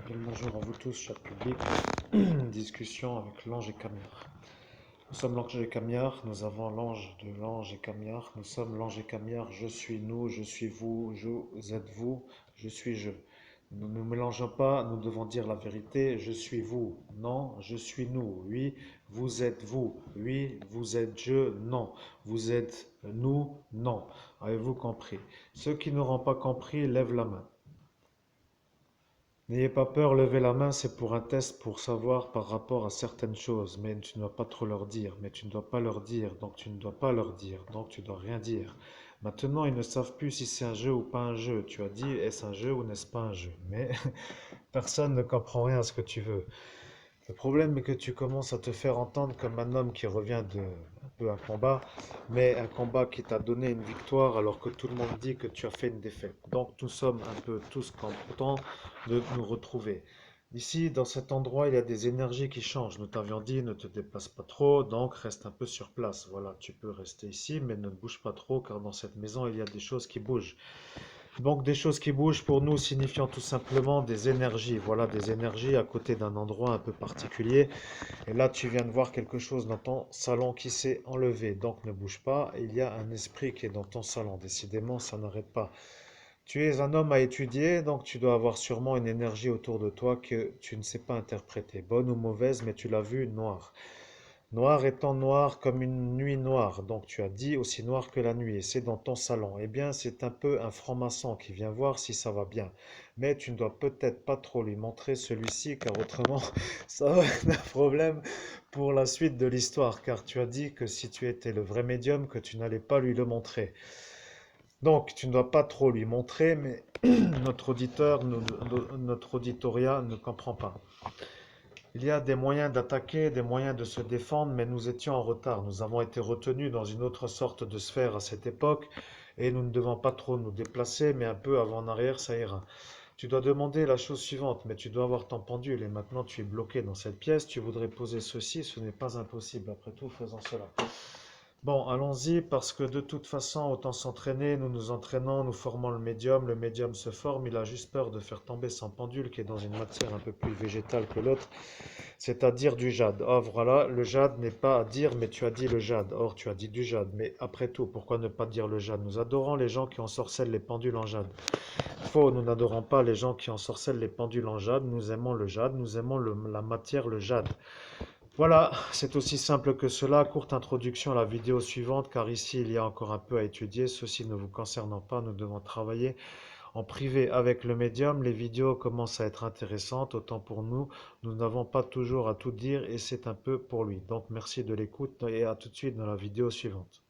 Bien le bonjour à vous tous, cher public. Discussion avec l'ange et Camiar. Nous sommes l'ange et Camiar, nous avons l'ange de l'ange et Camiar. Nous sommes l'ange et Camiar, je suis nous, je suis vous, vous êtes vous, je suis je. Nous ne mélangeons pas, nous devons dire la vérité. Je suis vous, non, je suis nous. Oui, vous êtes vous. Oui, vous êtes je, non. Vous êtes nous, non. Avez-vous compris? Ceux qui n'auront pas compris, lèvent la main. N'ayez pas peur, levez la main, c'est pour un test pour savoir par rapport à certaines choses, mais tu ne dois pas trop leur dire, mais tu ne dois pas leur dire, donc tu ne dois pas leur dire, donc tu dois rien dire. Maintenant, ils ne savent plus si c'est un jeu ou pas un jeu. Tu as dit, est-ce un jeu ou n'est-ce pas un jeu? Mais personne ne comprend rien à ce que tu veux. Le problème est que tu commences à te faire entendre comme un homme qui revient de un peu un combat, mais un combat qui t'a donné une victoire alors que tout le monde dit que tu as fait une défaite. Donc nous sommes un peu tous contents de nous retrouver. Ici, dans cet endroit, il y a des énergies qui changent. Nous t'avions dit, ne te déplace pas trop, donc reste un peu sur place. Voilà, tu peux rester ici, mais ne bouge pas trop, car dans cette maison, il y a des choses qui bougent. Donc des choses qui bougent pour nous signifiant tout simplement des énergies. Voilà, des énergies à côté d'un endroit un peu particulier. Et là, tu viens de voir quelque chose dans ton salon qui s'est enlevé. Donc ne bouge pas. Il y a un esprit qui est dans ton salon. Décidément, ça n'arrête pas. Tu es un homme à étudier, donc tu dois avoir sûrement une énergie autour de toi que tu ne sais pas interpréter. Bonne ou mauvaise, mais tu l'as vue noire. Noir étant noir comme une nuit noire, donc tu as dit aussi noir que la nuit, et c'est dans ton salon. Eh bien, c'est un peu un franc-maçon qui vient voir si ça va bien. Mais tu ne dois peut-être pas trop lui montrer celui-ci, car autrement, ça va être un problème pour la suite de l'histoire, car tu as dit que si tu étais le vrai médium, que tu n'allais pas lui le montrer. Donc, tu ne dois pas trop lui montrer, mais notre auditeur, notre auditoria ne comprend pas. Il y a des moyens d'attaquer, des moyens de se défendre, mais nous étions en retard. Nous avons été retenus dans une autre sorte de sphère à cette époque, et nous ne devons pas trop nous déplacer, mais un peu avant en arrière, ça ira. Tu dois demander la chose suivante, mais tu dois avoir ton pendule, et maintenant tu es bloqué dans cette pièce, tu voudrais poser ceci, ce n'est pas impossible. Après tout, faisons cela. Bon, allons-y, parce que de toute façon, autant s'entraîner, nous nous entraînons, nous formons le médium se forme, il a juste peur de faire tomber son pendule qui est dans une matière un peu plus végétale que l'autre, c'est-à-dire du jade. Or voilà, le jade n'est pas à dire, mais tu as dit le jade. Or tu as dit du jade. Mais après tout, pourquoi ne pas dire le jade? Nous adorons les gens qui ensorcellent les pendules en jade. Faux, nous n'adorons pas les gens qui ensorcellent les pendules en jade. Nous aimons le jade, nous aimons la matière, le jade. Voilà, c'est aussi simple que cela. Courte introduction à la vidéo suivante, car ici il y a encore un peu à étudier. Ceci ne vous concernant pas, nous devons travailler en privé avec le médium. Les vidéos commencent à être intéressantes, autant pour nous. Nous n'avons pas toujours à tout dire et c'est un peu pour lui. Donc merci de l'écoute et à tout de suite dans la vidéo suivante.